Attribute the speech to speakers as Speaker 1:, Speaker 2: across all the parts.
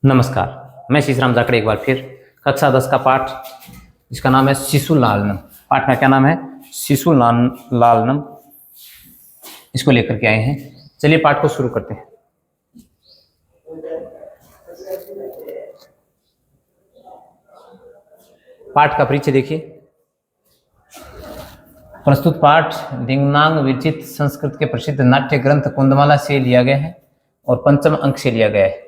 Speaker 1: नमस्कार, मैं शीशराम जाकड़े एक बार फिर कक्षा 10 का पाठ जिसका नाम है शिशुलालनम। पाठ का क्या नाम है? शिशुलालनम। इसको लेकर के आए हैं। चलिए पाठ को शुरू करते हैं। पाठ का परिचय देखिए। प्रस्तुत पाठ दिंगनांग विरचित संस्कृत के प्रसिद्ध नाट्य ग्रंथ कुंदमाला से लिया गया है और पंचम अंक से लिया गया है।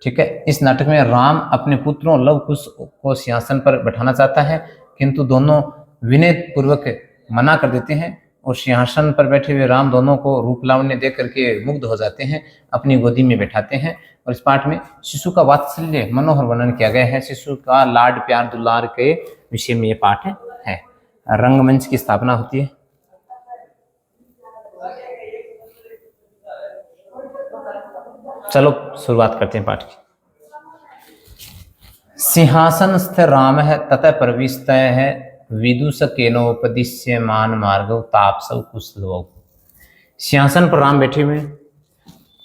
Speaker 1: ठीक है। इस नाटक में राम अपने पुत्रों लव कुश को सिंहासन पर बैठाना चाहता है, किंतु दोनों विनय पूर्वक मना कर देते हैं और सिंहासन पर बैठे हुए राम दोनों को रूप लावण्य देख करके मुग्ध हो जाते हैं, अपनी गोदी में बैठाते हैं। और इस पाठ में शिशु का वात्सल्य मनोहर वर्णन किया गया है। शिशु का लाड प्यार दुलार के विषय में ये पाठ है। रंगमंच की स्थापना होती है। चलो शुरुआत करते हैं पाठ की। सिंहासनस्थ राम है ततः प्रविष्ट है विदुष केनोपदिश्यमान मार्गव तापसव कुशलवौ। सिंहासन पर राम बैठे हुए,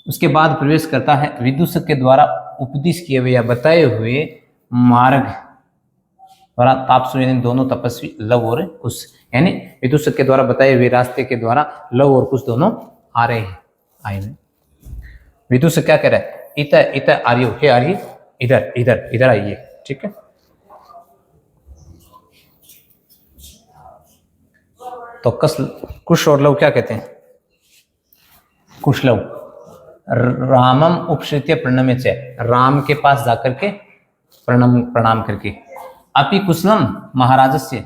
Speaker 1: उसके बाद प्रवेश करता है विदुष के द्वारा उपदेश किए हुए या बताए हुए मार्ग द्वारा। तापसव यानी दोनों तपस्वी लव और कुश, यानी विदुष के द्वारा बताए हुए रास्ते के द्वारा लव और कुश दोनों आ रहे हैं। आए हैं। विदुष क्या कह रहा है? इत इत आर्यो, हे आर्य इधर इधर इधर आइए। ठीक है। तो कुश और लव क्या कहते हैं? कुशलव रामम उपश्रित्य प्रणम्य च, राम के पास जाकर के प्रणाम करके। अपि कुशलम महाराजस्य,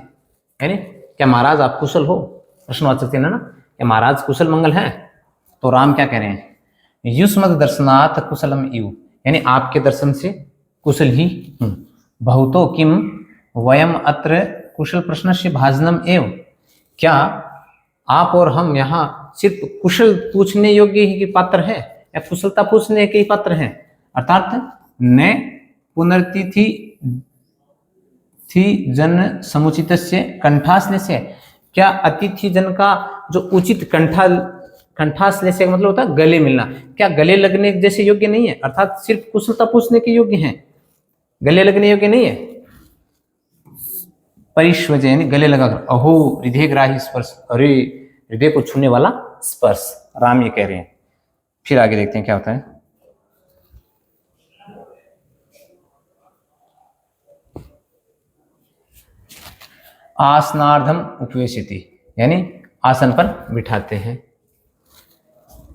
Speaker 1: यानी क्या महाराज आप कुशल हो? प्रश्नवाचक चिन्ह ना, क्या महाराज कुशल मंगल है? तो राम क्या कह रहे हैं? युष्मद दर्शनाथ कुशलम इव, यानी आपके दर्शन से कुशल ही हूं। बहुतो किम वयम अत्र कुशल प्रश्न से भाजनम एव, क्या आप और हम यहाँ सिर्फ कुशल पूछने योग्य ही के पात्र हैं या कुशलता पूछने के ही पात्र हैं? अर्थात न पुनर्तिथि थी जन समुचित से कंठासने से, क्या अतिथि जन का जो उचित कंठासने से मतलब होता है गले मिलना, क्या गले लगने जैसे योग्य नहीं है? अर्थात सिर्फ कुशलता पूछने के योग्य हैं, गले लगने योग्य नहीं है। परिश्वज यानी गले लगाकर। अहो हृदय ग्राही स्पर्श, अरे हृदय को छूने वाला स्पर्श, राम ये कह रहे हैं। फिर आगे देखते हैं क्या होता है। आसनार्धम उपवेशिति, यानी आसन पर बिठाते हैं।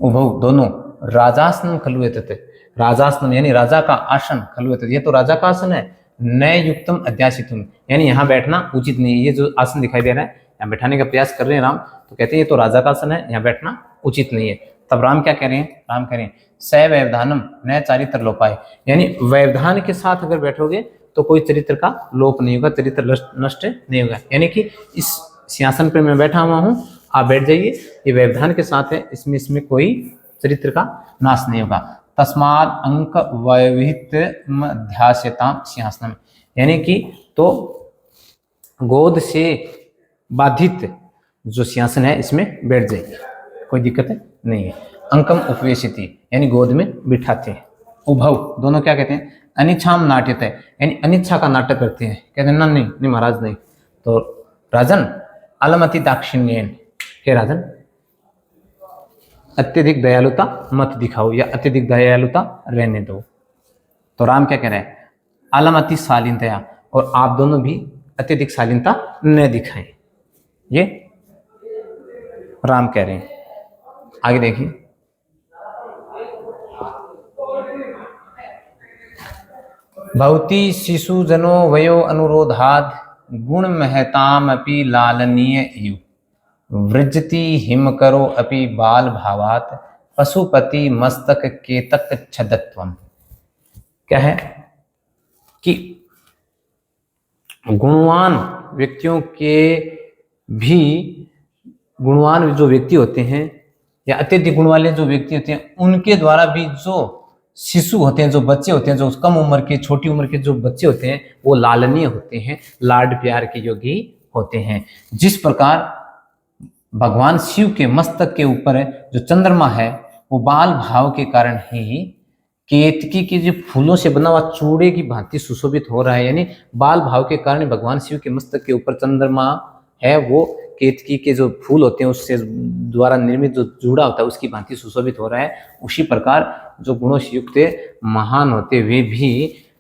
Speaker 1: उभौ दोनों राजासन खलु एतत्, राजासन यानी राजा का आसन, खलु एतत् ये तो राजा का आसन है। न युक्तम अध्यासितुम, यानी यहाँ बैठना उचित नहीं है। ये जो आसन दिखाई दे रहा है, यहाँ बैठाने का प्रयास कर रहे हैं राम, तो कहते हैं ये तो राजा का आसन है, यहाँ बैठना उचित नहीं है। तब राम क्या कह रहे हैं? राम कह रहे हैं स व्यवधानम न चारित्र लोपाय, यानी व्यवधान के साथ अगर बैठोगे तो कोई चरित्र का लोप नहीं होगा, चरित्र नष्ट नहीं होगा। यानी कि इस सिंहासन पर मैं बैठा हुआ हूँ, आप बैठ जाइए, ये व्यवधान के साथ है, इसमें कोई चरित्र का नाश नहीं होगा। तस्माद अंक वैविहित ध्यास्यताम सिंहासनम, यानी कि तो गोद से बाधित जो सिंहासन है इसमें बैठ जाइए, कोई दिक्कत नहीं है। अंकम उपवेशिति यानी गोद में बिठाते हैं। उभव दोनों क्या कहते हैं? अनिच्छाम नाट्यते, यानी अनिच्छा का नाटक करते हैं। कहते हैं ना नहीं महाराज नहीं। तो राजन अलमति दाक्षिण्येन, हे राजन अत्यधिक दयालुता मत दिखाओ या अत्यधिक दयालुता रहने दो। तो राम क्या कह रहे हैं? अलमति शालीनता, और आप दोनों भी अत्यधिक शालीनता न दिखाएं, ये राम कह रहे हैं। आगे देखिए। भवती शिशु जनो वयो अनुरोधाद गुण महताम अपि लालनीय इव, वृजति हिम करो अपि बाल भावात पशुपति मस्तक केतक छदत्वम। क्या है कि गुणवान व्यक्तियों के भी, गुणवान जो व्यक्ति होते हैं या अत्यधिक गुण वाले जो व्यक्ति होते हैं, उनके द्वारा भी जो शिशु होते हैं, जो बच्चे होते हैं, जो कम उम्र के छोटी उम्र के जो बच्चे होते हैं, वो लालनीय होते हैं, लाड प्यार के योगी होते हैं। जिस प्रकार भगवान शिव के मस्तक के ऊपर जो चंद्रमा है वो बाल भाव के कारण ही केतकी के जो फूलों से बना हुआ चूड़े की भांति सुशोभित हो रहा है, यानी बाल भाव के कारण भगवान शिव के मस्तक के ऊपर चंद्रमा है, वो केतकी के जो फूल होते हैं उससे द्वारा निर्मित जो जूड़ा होता है उसकी भांति सुशोभित हो रहा है। उसी प्रकार जो गुणों से युक्त महान होते हुए भी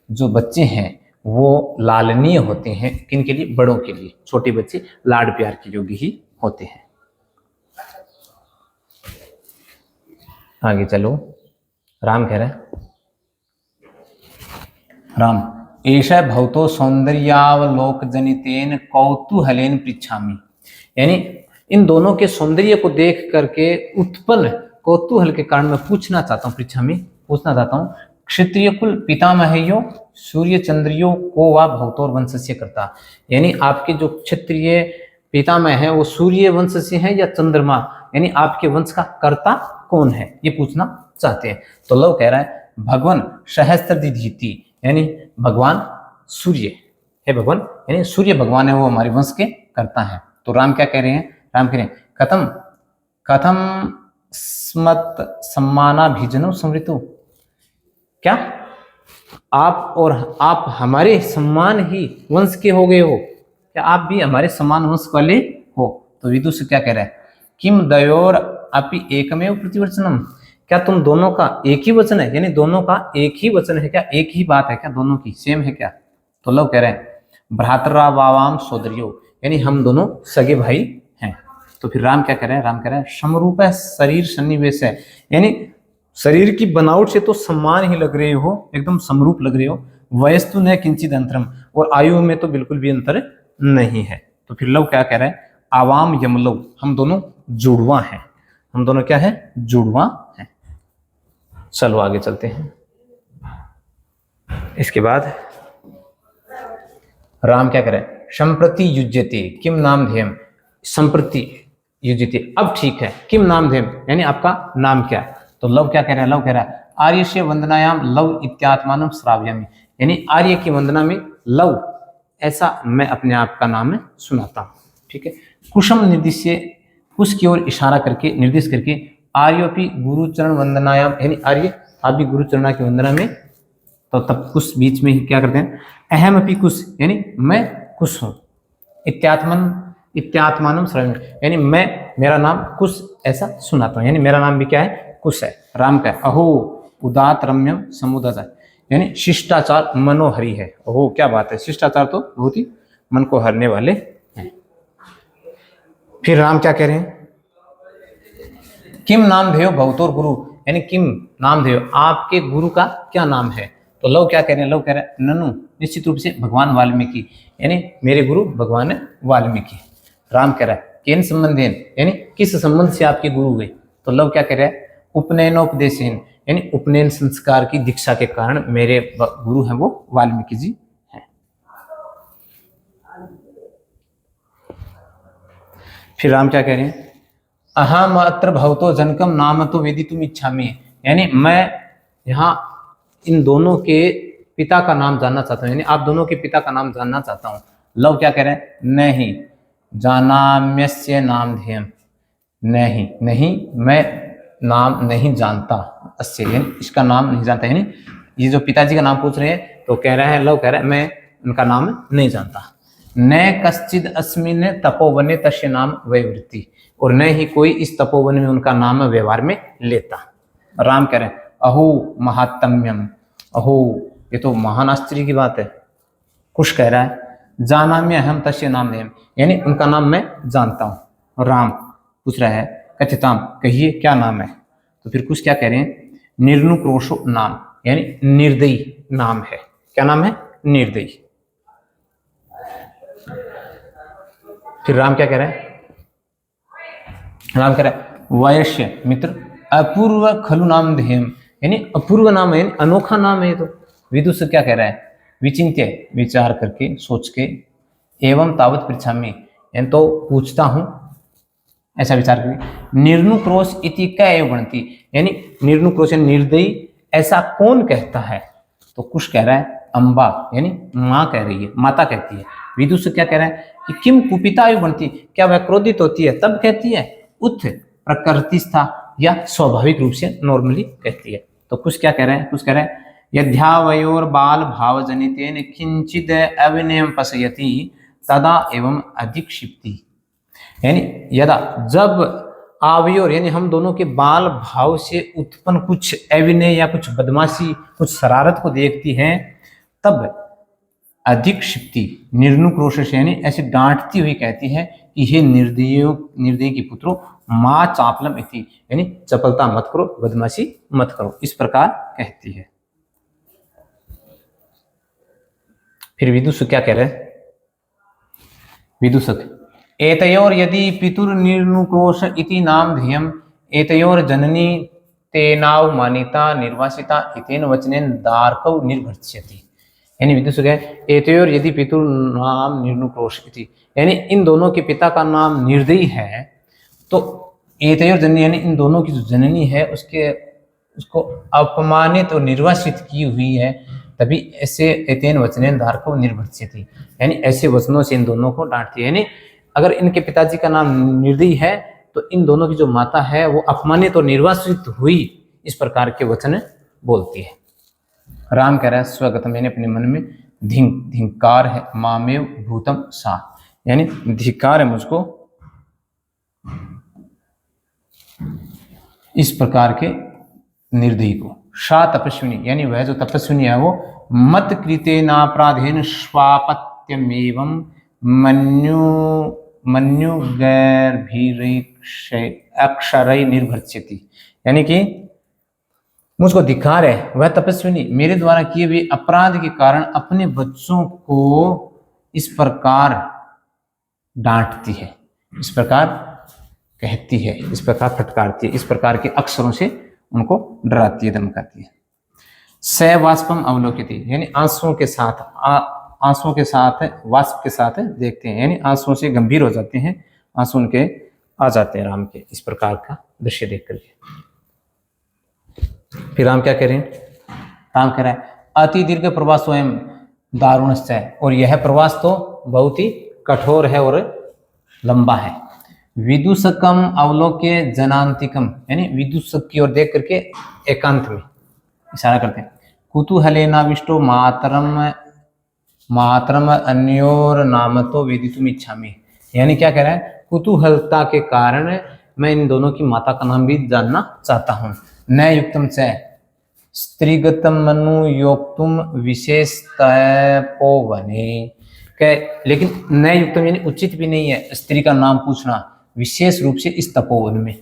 Speaker 1: जो बच्चे हैं वो लालनीय होते हैं। किन के लिए? बड़ों के लिए। छोटे बच्चे लाड प्यार के योग्य ही होते हैं। आगे चलो, राम कह रहे हैं, राम एषा भवतो सौंदर्यावलोक जनितेन कौतूहलेन पृच्छामि, यानी इन दोनों के सौंदर्य को देख करके उत्पन्न कौतूहल के कारण मैं पूछना चाहता हूँ, पृच्छामि पूछना चाहता हूँ, क्षत्रिय कुल पितामहयो सूर्य चंद्रियो को वा भवतोर वंश से करता, यानी आपके जो क्षत्रिय पितामह है वो सूर्य वंश से है या चंद्रमा, यानी आपके वंश का कर्ता कौन है, ये पूछना चाहते हैं। तो लव कह रहा है भगवान सहस्त्रदिधीति, यानी भगवान सूर्य है, भगवान यानी सूर्य भगवान है, वो हमारे वंश के कर्ता है। तो राम क्या कह रहे हैं? राम कह रहे हैं कथम कथम स्मत सम्मानाभिजनो समृतु, क्या आप और आप हमारे सम्मान ही वंश के हो गए हो, क्या आप भी हमारे समान वंश वाले हो? तो विदुष क्या कह रहा है? किम दयोर अपि एकमेव प्रतिवचनम, क्या तुम दोनों का एक ही वचन है, यानी दोनों का एक ही वचन है क्या, एक ही बात है क्या, दोनों की सेम है क्या? तो लोग कह रहे हैं भ्रातरा वावाम सोदरियो, यानी हम दोनों सगे भाई हैं। तो फिर राम क्या कह रहे हैं? राम कह रहे हैं समरूप है शरीर सन्निवेश है, यानी शरीर की बनावट से तो समान ही लग रहे हो, एकदम समरूप लग रहे हो, वयस्तु न किंचित अंतरम, और आयु में तो बिल्कुल भी अंतर नहीं है। तो फिर लव क्या कह रहे हैं? आवाम यमलव, हम दोनों जुड़वा हैं, हम दोनों क्या है? जुड़वा हैं। चलो आगे चलते हैं। इसके बाद राम क्या करें? संप्रति युज्यते किम नाम ध्येयम, संप्रति युज्यते, अब ठीक है, किम नाम ध्येयम, यानी आपका नाम क्या है? तो लव क्या कह रहा है? लव कह रहा है आर्य से वंदनायाम लव इत्यात्मानम श्राव्यामि, यानी आर्य की वंदना में लव ऐसा मैं अपने आप का नाम सुनाता हूँ। ठीक है, कुशम निर्दिश्य, कुश की ओर इशारा करके निर्देश करके, आर्योपि गुरुचरण वंदनायाम, यानी आर्य आप भी गुरुचरणा की वंदना में, तो तब कुश बीच में ही क्या करते हैं? अहम अपि कुश, यानी मैं कुश हूँ, इत्यात्मानम श्रवण, यानी मैं मेरा नाम कुश ऐसा सुनाता हूँ, यानी मेरा नाम भी क्या है? कुश है। राम का अहो उदात रम्यम समुदाय, यानी शिष्टाचार मनोहरी है। ओहो क्या बात है, शिष्टाचार तो बहुत ही मन को हरने वाले हैं। फिर राम क्या कह रहे हैं? किम नाम धेयो भवतोर गुरु, यानी किम नाम धेयो, आपके गुरु का क्या नाम है? तो लव क्या कह रहे हैं? लव कह रहे हैं ननु, निश्चित रूप से भगवान वाल्मीकि, यानी मेरे गुरु भगवान वाल्मीकि। राम कह रहा है केन संबंधेन, यानी किस संबंध से आपके गुरु हुए? तो लव क्या कह रहा है? उपनयनोपदेशेन, यानी उपनयन संस्कार की दीक्षा के कारण मेरे गुरु हैं वो वाल्मीकि जी हैं। फिर राम क्या कह रहे हैं? अहम अत्र भवतो जनकम नाम तो वेदितुम इच्छामि, यानी मैं यहाँ इन दोनों के पिता का नाम जानना चाहता हूँ, यानी आप दोनों के पिता का नाम जानना चाहता हूँ। लव क्या कह रहे हैं? नहीं जानाम्यस्य नाम ध्येयम, नहीं नहीं मैं नाम नहीं जानता, अस्य यानी इसका नाम नहीं जानता, यानी ये जो पिताजी का नाम पूछ रहे हैं तो कह रहा है, लव कह रहा है मैं उनका नाम नहीं जानता। न कश्चिद अस्मिन तपोवने तस्य नाम वैवृत्ति, और न ही कोई इस तपोवन में उनका नाम व्यवहार में लेता। राम कह रहे हैं अहो महात्म्यम, अहो ये तो महान आश्चर्य की बात है। कुश कह रहा है जानाम्य हम तस्य नाम ध्येयम, यानी उनका नाम मैं जानता हूँ। राम पूछ रहा है कथिताम, कहिए क्या नाम है? तो फिर कुछ क्या कह रहे हैं? निर्नुक्रोशो नाम, यानी निर्दयी नाम है। क्या नाम है? निर्दयी। फिर राम क्या कह रहे हैं? राम कह रहा है वैश्य मित्र अपूर्व खलु नाम ध्येयम, यानी अपूर्व नाम है, अनोखा नाम है। तो विदुष क्या कह रहा है? विचिंत्य, विचार करके सोच के, एवं तावत पृच्छामि, यानी तो पूछता हूं ऐसा विचार करके, निर्नुक्रोश इति कै गणति, यानी निर्नुक्रोश निर्दयी ऐसा कौन कहता है? तो कुश कह रहा है अम्बा, यानी माँ कह रही है, माता कहती है। विदुष क्या कह रहा है कि किम कुपिता गणति, क्या वह क्रोधित होती है तब कहती है? उत प्रकृतिस्था, या स्वाभाविक रूप से नॉर्मली कहती है। तो कुछ क्या कह रहे हैं, कुछ कह रहे हैं यद्यावयोर बाल भाव जनितेन किंचिद अविनयम पसयति तदा एवं अधिक्षिप्ति, यानी यदा जब आवयोर यानी हम दोनों के बाल भाव से उत्पन्न कुछ अविनय या कुछ बदमाशी कुछ शरारत को देखती है, तब अधिक्षिप्ति निर्नुक्रोश यानी ऐसे डांटती हुई कहती है कि हे निर्दयी की पुत्रों माँ चापलम इति, यानी चपलता मत करो, बदमाशी मत करो, इस प्रकार कहती है। फिर विदुषक क्या कह रहे हैं, विदुषक एतयोर यदि पितुर निर्नुक्रोश इति नाम ध्येयम एतयोर जननी तेनाव मानिता निर्वासिता इतेन वचनेन दार्कव निर्भर्त्स्यति, यानी विदुषक है एतयोर यदि पितुर नाम निर्नुक्रोश इति, यानी इन दोनों के पिता का नाम निर्दयी है, तो एतयोर जननी यानी इन दोनों की जो जननी है उसको अपमानित और निर्वासित की हुई है, तभी ऐसे एतेन वचनेन दार्कव निर्भर्त्स्यति, यानी ऐसे वचनों से इन दोनों को डांटती है। यानी अगर इनके पिताजी का नाम निर्दयी है तो इन दोनों की जो माता है वो अपमानित और निर्वासित हुई, इस प्रकार के वचन बोलती है। राम कह रहा है स्वगतम यानी अपने मन में धिंकार है मामेव भूतम सा, यानी धिक्कार है मुझको इस प्रकार के निर्दयी को। शा तपस्विनी यानी वह जो तपस्विनी है वो मत कृतेनापराधेन स्वापत्यमेवं मन्यु गैर्भीरैक्षै अक्षरै निर्भर्त्स्यति, यानी कि मुझको धिक्कार है वह तपस्विनी मेरे द्वारा किए हुए अपराध के कारण अपने बच्चों को इस प्रकार डांटती है, इस प्रकार कहती है, इस प्रकार फटकारती है, इस प्रकार के अक्षरों से उनको डराती है, धमकाती है। स वाष्पम अवलोकिति यानी आंसुओं के साथ वाष्प के साथ देखते हैं, यानी आंसुओं से गंभीर हो जाते हैं, आंसू उनके आ जाते हैं राम के, इस प्रकार का दृश्य देख करके। फिर राम क्या कह रहे हैं, राम कह रहा है अति दीर्घ प्रवास स्वयं दारुणश्च, और यह प्रवास तो बहुत ही कठोर है और लंबा है। विदुषकम अवलोक्य जनांतिकम यानी विदुषक की ओर देख करके एकांत में इशारा करते हैं। कुतूहलेनाविष्टो मातरम अन्योर नामतो वेदितुम इच्छामि, यानी क्या कह रहा है कुतूहलता के कारण मैं इन दोनों की माता का नाम भी जानना चाहता हूँ। न युक्तम च स्त्रीगतम मनु योक्तुम विशेष तपोवने, लेकिन न युक्तम यानी उचित भी नहीं है स्त्री का नाम पूछना विशेष रूप से इस तपोवन में।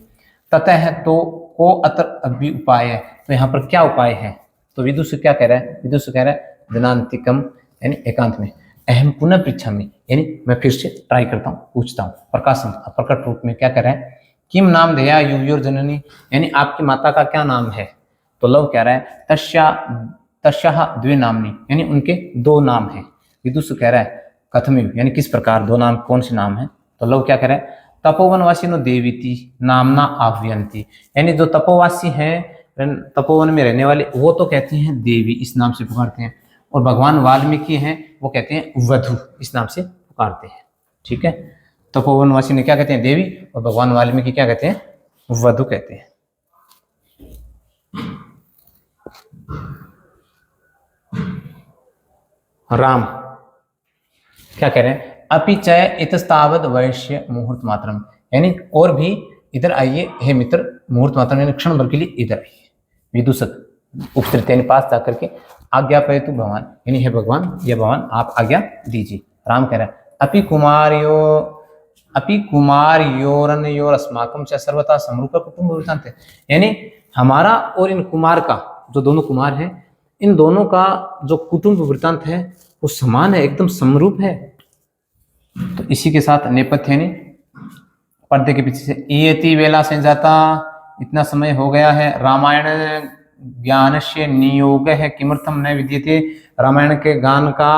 Speaker 1: ततः तो को अतर अभी उपाय है, तो यहाँ पर क्या उपाय है, तो विदुषक क्या कह रहा है, विदुषक कह रहा है जनांतिकम यानी एकांत में, अहम पुनः पृच्छामि यानी मैं फिर से ट्राई करता हूँ, पूछता हूँ। प्रकाशम प्रकट रूप में क्या कह रहा है, किम नाम धया युवयोर जननी, यानी आपकी माता का क्या नाम है, तो लव कह रहा है तस्याः द्वे नामनी यानी उनके दो नाम हैं। विदुषक कह रहा है कथमिव यानी किस प्रकार, दो नाम कौन से नाम है, तो लव क्या कह रहा है तपोवनवासिनो देवीति नामना आह्वयन्ति, यानी जो तपोवासी हैं तपोवन में रहने वाले वो तो कहते हैं देवी इस नाम से पुकारते हैं, और भगवान वाल्मीकि हैं वो कहते हैं वधु इस नाम से पुकारते हैं। ठीक है, तपोवनवासी ने क्या कहते हैं देवी, और भगवान वाल्मीकि क्या कहते हैं वधु कहते हैं। राम क्या कह रहे हैं अपि चय इतस्तावद वैश्य मुहूर्त मात्रम, यानी और भी इधर आइए हे मित्र, मुहूर्त मात्रम यानी क्षण भर के लिए इधर आइए। विदुषक उपस्थित यानी पास जाकर के आज्ञा पे तू भगवान यानी हे भगवान ये भगवान आप आज्ञा दीजिए। राम कह रहा है अपि कुमारयोरनयोर अस्माकम च सर्वथा समरूप कुटुंब वृत्तांत, यानी हमारा और इन कुमार का जो दोनों कुमार हैं इन दोनों का जो कुटुंब वृत्तांत है वो समान है, एकदम समरूप है। तो इसी के साथ नेपथ्य यानी पर्दे के पीछे से इयति वेला से जाता, इतना समय हो गया है, रामायण ज्ञान से नियोग है किमर्थम न विद्यते, रामायण के गान का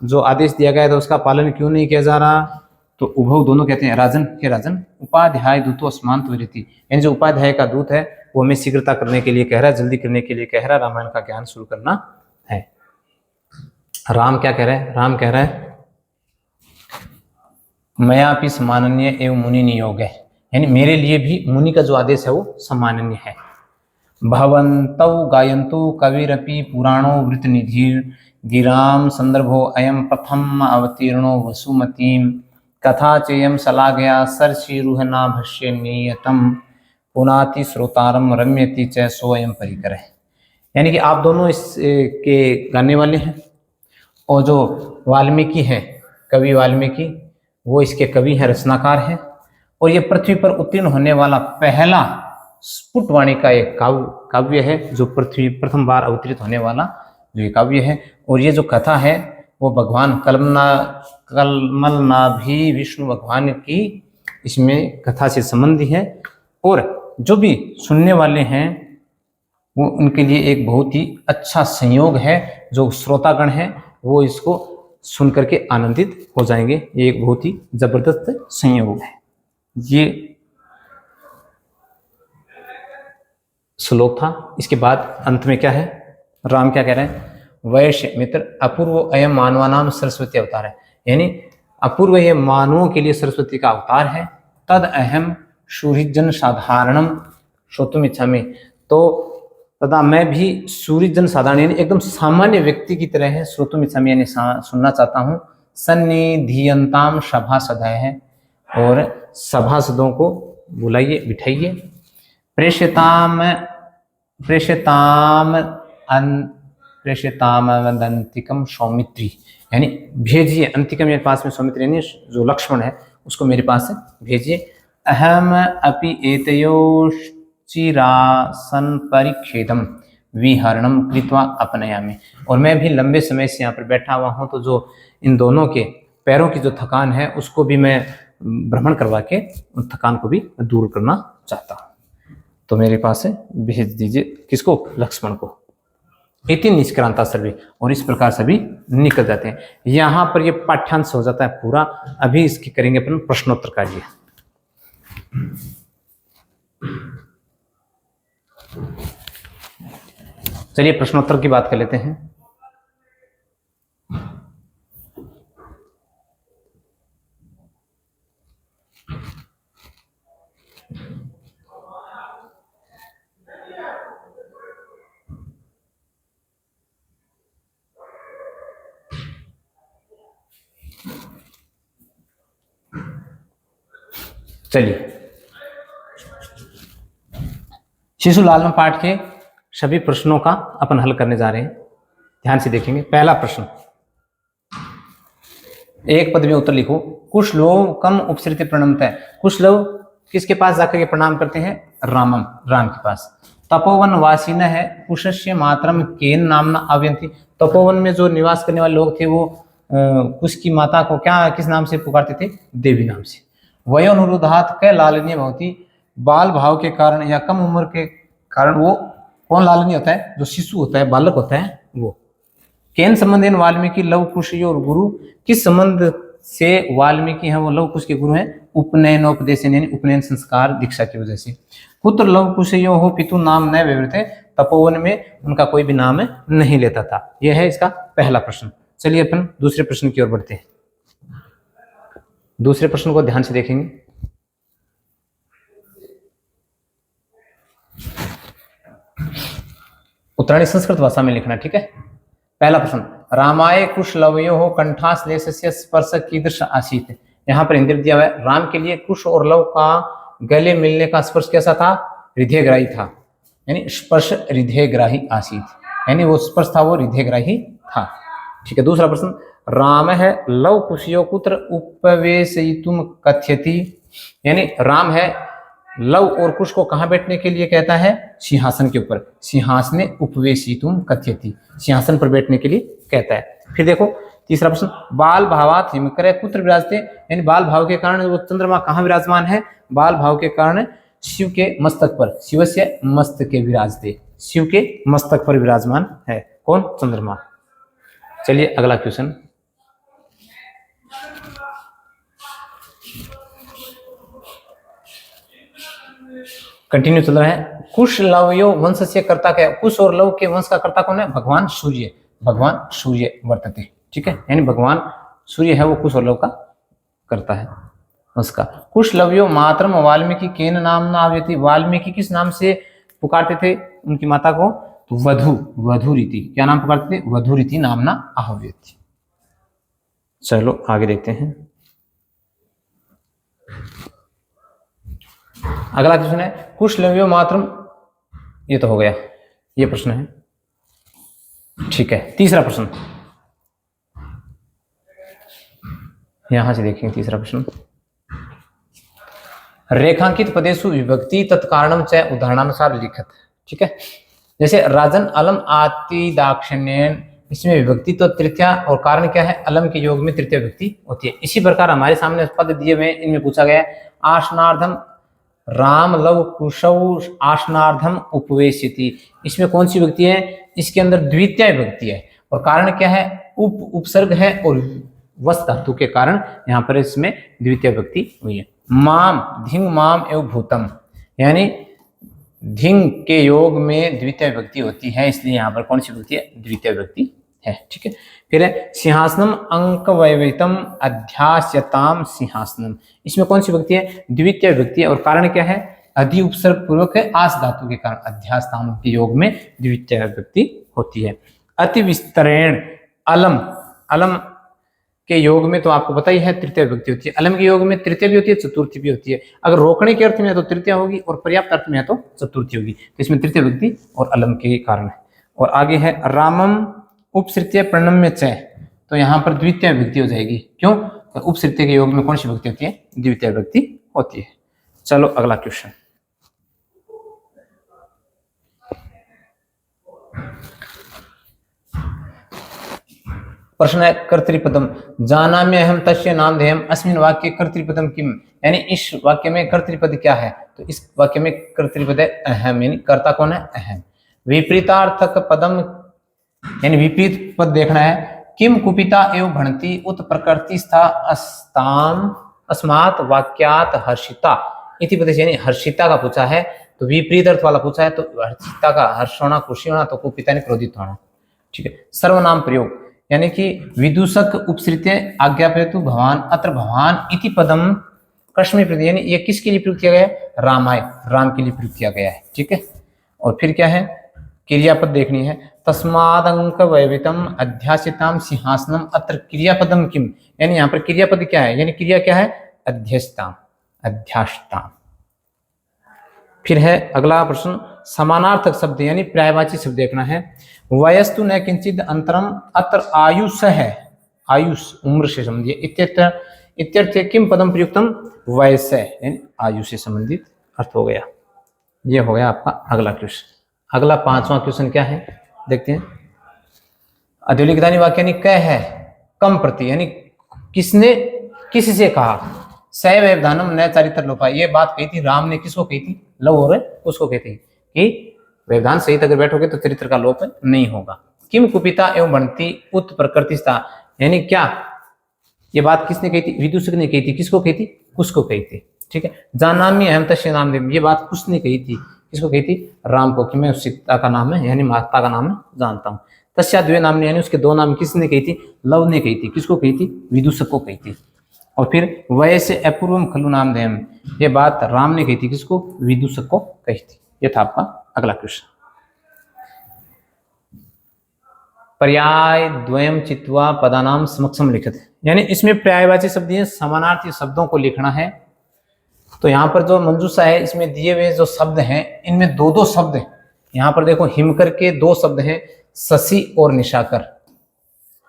Speaker 1: जो आदेश दिया गया था उसका पालन क्यों नहीं किया जा रहा, तो उभव दोनों कहते हैं राजन के राजन उपाध्याय दूतो अस्मांत विरति, यानी जो उपाध्याय का दूत है वो हमें शीघ्रता करने के लिए कह रहा है, जल्दी करने के लिए कह रहा है, रामायण का ज्ञान शुरू करना है। राम क्या कह रहा है, राम कह रहा है मयापि सम्माननीय एवं मुनि नियोग है, यानी मेरे लिए भी मुनि का जो आदेश है वो सम्माननीय है। भवन्तौ गायन्तु कविरपि पुराणो वृत्तनिधिर् गिरां संदर्भो अयं प्रथम अवतीर्णो वसुमतीं कथा चेयं सलागया सर्षिरुहना भष्य नियतम पुनाति श्रोतारम रम्यति च सोयम परिकर है। यानी कि आप दोनों इस के गाने वाले हैं, और जो वाल्मीकि है, कवि वाल्मीकि, वो इसके कवि हैं, रचनाकार हैं, और ये पृथ्वी पर उत्तीर्ण होने वाला पहला स्फुटवाणी का एक काव्य है, जो पृथ्वी प्रथम बार अवतरित होने वाला जो ये काव्य है। और ये जो कथा है वो भगवान कलमलनाभि विष्णु भगवान की इसमें कथा से संबंधी है, और जो भी सुनने वाले हैं वो उनके लिए एक बहुत ही अच्छा संयोग है। जो श्रोतागण हैं वो इसको सुन करके आनंदित हो जाएंगे। ये एक बहुत ही जबरदस्त संयोग है। ये श्लोक था। इसके बाद अंत में क्या है, राम क्या कह रहे हैं, वैश्य मित्र अपूर्व अयम मानवानाम सरस्वती अवतार है, यानी अपूर्व ये मानवों के लिए सरस्वती का अवतार है। तद अहम सूर्यजन साधारणम श्रोतुम इच्छामि, तो तथा मैं भी सूर्यजन साधारण यानी एकदम सामान्य व्यक्ति की तरह है, श्रोतुम इच्छामि यानी सुनना चाहता हूँ। सन्निधियंताम सभासदः है, और सभासदों को बुलाइए, बिठाइए। प्रेषिताम अंतिकम सौमित्री, यानी भेजिए, अंतिकम मेरे पास में, सौमित्री यानी जो लक्ष्मण है उसको मेरे पास भेजिए। अहम अपि एतयोश्चिरासन परिच्छेदम विहरणम कृत्वा अपनयामि, और मैं भी लंबे समय से यहाँ पर बैठा हुआ हूँ, तो जो इन दोनों के पैरों की जो थकान है उसको भी मैं भ्रमण करवा के उन थकान को भी दूर करना चाहता हूँ, तो मेरे पास से भेज दीजिए। किसको? लक्ष्मण को। इति निष्क्रांता सर्वे, और इस प्रकार सभी निकल जाते हैं। यहाँ पर ये पाठ्यांश हो जाता है पूरा। अभी इसकी करेंगे अपन प्रश्नोत्तर कार्य। चलिए प्रश्नोत्तर की बात कर लेते हैं। चलिए शिशुलाल में पाठ के सभी प्रश्नों का अपन हल करने जा रहे हैं। ध्यान से देखेंगे। पहला प्रश्न, एक पद में उत्तर लिखो। कुशलोव कम उपसृति प्रणमतः, कुशलोव किसके पास जाकर के प्रणाम करते हैं? रामम, राम के पास। तपोवन वासीन है कुशस्य मातरम केन नामना आव्यंती, तपोवन में जो निवास करने वाले लोग थे वो कुश की माता को क्या किस नाम से पुकारते थे? देवी नाम से। वयोनुरुद्धात कै लालनीय भवती, बाल भाव के कारण या कम उम्र के कारण वो कौन लालनीय होता है? जो शिशु होता है, बालक होता है वो। केन संबंधेन वाल्मीकि लव कुश और गुरु, किस संबंध से वाल्मीकि हैं वो लव कुश के गुरु हैं? उपनयनोपदेश यानी उपनयन संस्कार दीक्षा की वजह से। पुत्र लव कुशयो हो पितु नाम न व्यवृते, तपोवन में उनका कोई भी नाम नहीं लेता था। यह है इसका पहला प्रश्न। चलिए अपन दूसरे प्रश्न की ओर बढ़ते हैं। दूसरे प्रश्न को ध्यान से देखेंगे। उत्तरायणी संस्कृत भाषा में लिखना, ठीक है। पहला प्रश्न, रामाय कुशलवयो हो कंठाश्लेषस्य स्पर्श कीदृश आसीत। यहाँ पर इंद्र दिया हुआ है। राम के लिए कुश और लव का गले मिलने का स्पर्श कैसा था? हृदयग्राही था, यानी स्पर्श हृदयग्राही आसीत, यानी वो स्पर्श था वो हृदयग्राही था, ठीक है। दूसरा प्रश्न, राम है लव कुशयो कुत्र उपवेशयितुम कथयति, यानी राम है लव और कुश को कहाँ बैठने के लिए कहता है? सिंहासन के ऊपर। सिंहासने उपवेशितुम कथयति, सिंहासन पर बैठने के लिए कहता है। फिर देखो तीसरा प्रश्न, बाल भावात हिमकर कुत्र विराजते, यानी बाल भाव के कारण वो चंद्रमा कहाँ विराजमान है? बाल भाव के कारण शिव के मस्तक पर, शिव से मस्तके विराजते, शिव के मस्तक पर विराजमान है। कौन? चंद्रमा। चलिए अगला क्वेश्चन। कंटिन्यू चल रहा है। कुश लवयो वंश से कर्ता क्या? कुश और लव के वंश का कर्ता कौन है? भगवान सूर्य, भगवान सूर्य वर्तते, ठीक है। यानी भगवान सूर्य है वो कुश और लव का कर्ता है उसका। कुश लवयो मातरम वाल्मीकि केन नाम ना आव्यति, वाल्मीकि किस नाम से पुकारते थे उनकी माता को, तो वधूरिति, क्या नाम पुकारते थे? वधूरिति नामना आहव्यति। चलो आगे देखते हैं। अगला क्वेश्चन है कुशलव्यो मातरम, ये तो हो गया, ये प्रश्न है, ठीक है। तीसरा प्रश्न यहां से देखेंगे। तीसरा प्रश्न, रेखांकित पदेषु विभक्ति तत्कारणम च उदाहरणानुसार लिखत, ठीक है। जैसे राजन अलम आति दाक्षिण्यन, इसमें विभक्ति तो तृतीया और कारण क्या है? अलम के योग में तृतीय विभक्ति होती है। इसी प्रकार हमारे सामने पद दिए हुए, इनमें पूछा गया है आशनार्धम राम लव कुशौ आशनार्धम उपवेशिति, इसमें कौन सी विभक्ति है? इसके अंदर द्वितीय विभक्ति है और कारण क्या है? उपसर्ग है और वस धातु के कारण यहाँ पर इसमें द्वितीय विभक्ति हुई है। माम धिंग माम एवं भूतम, यानी धिंग के योग में द्वितीय विभक्ति होती है, इसलिए यहाँ पर कौन सी विभक्ति है? द्वितीय विभक्ति है, ठीक है। फिर है सिंहासनम अंक वैवितम अध्यास्यताम सिंहासनम, इसमें कौन सी विभक्ति है? द्वितीय विभक्ति है और कारण क्या है? अधि उपसर्ग पूर्वक है आस धातु के कारण अध्यास्ताम के योग में द्वितीय विभक्ति होती है। अति विस्तरेण अलम, अलम के योग में तो आपको पता ही है तृतीय विभक्ति होती है। अलम के योग में तृतीय भी होती है, चतुर्थी भी होती है। अगर रोकने के अर्थ में है तो तृतीय होगी और पर्याप्त अर्थ में है तो चतुर्थी होगी, तो इसमें तृतीय विभक्ति और अलम के कारण है। और आगे है रामम उपसृत्य प्रणम्य च, तो यहाँ पर द्वितीय विभक्ति हो जाएगी। क्यों? तो उपसृत्य के योग में कौन सी विभक्ति होती है? द्वितीय विभक्ति होती है। चलो अगला क्वेश्चन, प्रश्न है कर्तृपदम जानाम्य अहम तस्य नामधेयम अस्मिन् वाक्ये कर्तृपदम किम, यानी इस वाक्य में कर्तृपद क्या है? तो इस वाक्य में कर्तृपद है अहम, यानी कर्ता कौन है? अहम। विपरीतार्थक पदम, यानी विपरीत पद देखना है। किम कुपिता एवं भणति उत प्रकृति स्था अस्ताम अस्मात् वाक्यात हर्षिता इति पद, यानी हर्षिता का पूछा है तो विपरीत अर्थ वाला पूछा है, तो हर्षिता का हर्ष होना, खुशी होना, तो कुपिता ने क्रोधित होना, ठीक है। सर्वनाम प्रयोग, यानी कि विदूषक उपसृत्य आज्ञापयतु भवान अत्र भवान इति पदम कस्मै प्रति, यानी ये किसके लिए प्रयोग किया गया है? रामाय, राम के लिए प्रयोग किया गया है, ठीक है। और फिर क्या है? क्रियापद देखनी है। तस्मादंक वैवितम अध्यासिताम सिंहासनम अत्र क्रियापदम किम, यानी यहाँ पर क्रियापद क्या है? यानी क्रिया क्या है? अध्यस्ताम, अध्यासताम। फिर है अगला प्रश्न समानार्थक शब्द, यानी पर्यायवाची शब्द देखना है। वयस्तु न किंचित अंतरम अत्र आयुष है, आयुष उम्र से संबंधित, इत्यर्थ किम पदम प्रयुक्तम? वयस, यानी आयु से संबंधित अर्थ हो गया। ये हो गया आपका अगला क्वेश्चन। अगला पांचवा क्वेश्चन क्या है देखते हैं। अधोलिखितानि वाक्यानि क है कम प्रति, यानी किसने किससे कहा? स व्यवधानम न चारित्र लोपा, ये बात कही थी राम ने, किसको कही थी? लव और उसको कही थी कि व्यवधान सहित अगर बैठोगे तो चरित्र का लोप नहीं होगा। किम कुपिता एवं बनती उत प्रकृतिस्था, यानी क्या ये बात किसने कही थी? विदूषक ने कही थी। किसको कही थी? उसको कही थी, ठीक है। जानाम्य अहम तस्य नामधेयम, ये बात किसने कही थी? किसको कही थी? राम को, कि मैं उस सीता का नाम है, यानी माता का नाम है, जानता हूँ। तस्या द्वे नाम, यानी उसके दो नाम किसने कही थी? लव ने कही थी। किसको कही थी? विदूषक को कही थी। और फिर वयसे अपूर्वम खलु नामधेयम, ये बात राम ने कही थी। किसको? विदूषक को कही थी। ये था आपका अगला क्वेश्चन। पर्याय द्वयम चित्वा पदानाम समक्षम लिखित, यानी इसमें पर्यायवाची शब्द है, समानार्थी शब्दों को लिखना है। तो यहाँ पर जो मंजूषा है, इसमें दिए हुए जो शब्द हैं, इनमें दो दो शब्द हैं। यहाँ पर देखो हिमकर के दो शब्द हैं, शशि और निशाकर,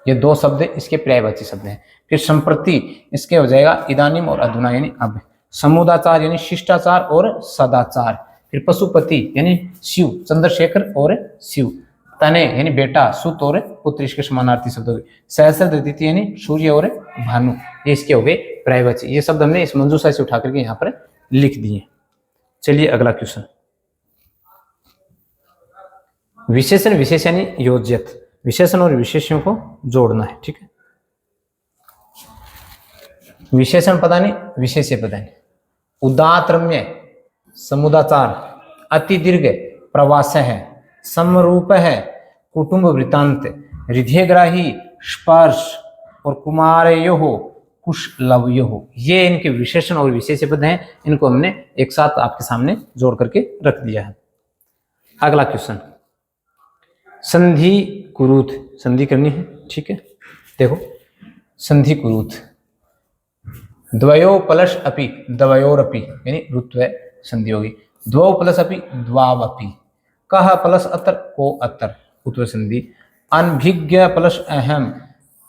Speaker 1: ये दो शब्द इसके पर्यायवाची शब्द हैं। फिर संप्रति इसके हो जाएगा इदानीम और अधुना, यानी अब। समुदाचार यानी शिष्टाचार और सदाचार। फिर पशुपति यानी शिव, चंद्रशेखर और शिव। तने यानी बेटा, सुत और पुत्र, इसके समानार्थी शब्द हो गए। सहस्र दिति यानी सूर्य और भानु, ये इसके हो गए पर्यायवाची। ये शब्द हमने इस मंजूषा से उठा करके यहाँ पर लिख दिए। चलिए अगला क्वेश्चन। विशेषण विशेष यानी योज्यत, विशेषण और विशेषणों को जोड़ना है, ठीक है। विशेषण पदानि विशेष्य पदानि। उदात्रम्य समुदाचार, अति दीर्घ प्रवास है, समरूप है कुटुंब वृत्तांत, हृदयग्राही स्पर्श और कुमारयो कुशलवयो, ये इनके विशेषण और विशेष्य पद हैं। इनको हमने एक साथ आपके सामने जोड़ करके रख दिया है। अगला क्वेश्चन, संधि कुरुथ, संधि करनी है, ठीक है। देखो संधि कुरुथ, द्वयो प्लस अपि, द्वयोरपि यानी रुत्व संधि होगी, द्वौ प्लस अपि, द्वावपि, कह प्लस अतर, को अतर, उत्व संधि, अनभिज्ञ प्लस अहम,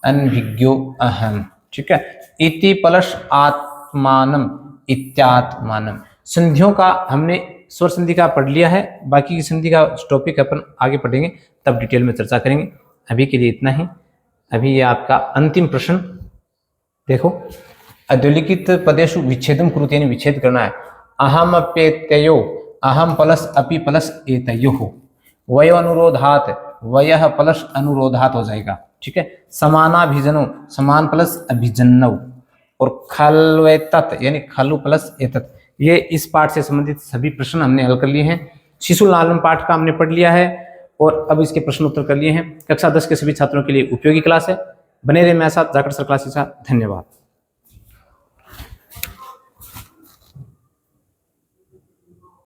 Speaker 1: अनभिज्ञो अहम, ठीक है। इति प्लस आत्मानम, इत्यात्मानम। संधियों का हमने स्वर संधि का पढ़ लिया है, बाकी की संधि का टॉपिक अपन आगे पढ़ेंगे, तब डिटेल में चर्चा करेंगे। अभी के लिए इतना ही। अभी ये आपका अंतिम प्रश्न देखो, अद्वलिखित पदेषु विच्छेदम कुरुते, यानी विच्छेद करना है। अहम अप्येतयो, अहम प्लस अपि प्लस एतयोः, वयो अनुरोधात, वयः प्लस अनुरोधात हो जाएगा, ठीक है। समानाभिजनो, समान प्लस अभिजन्नौ, और खल्वेतत यानी खलु प्लस एतत। ये इस पाठ से संबंधित सभी प्रश्न हमने हल कर लिए हैं। शिशु लालन पाठ का हमने पढ़ लिया है और अब इसके प्रश्न उत्तर कर लिए हैं। कक्षा 10 के सभी छात्रों के लिए उपयोगी क्लास है। बने रहे मेरे साथ, जाकर सर क्लास के साथ। धन्यवाद।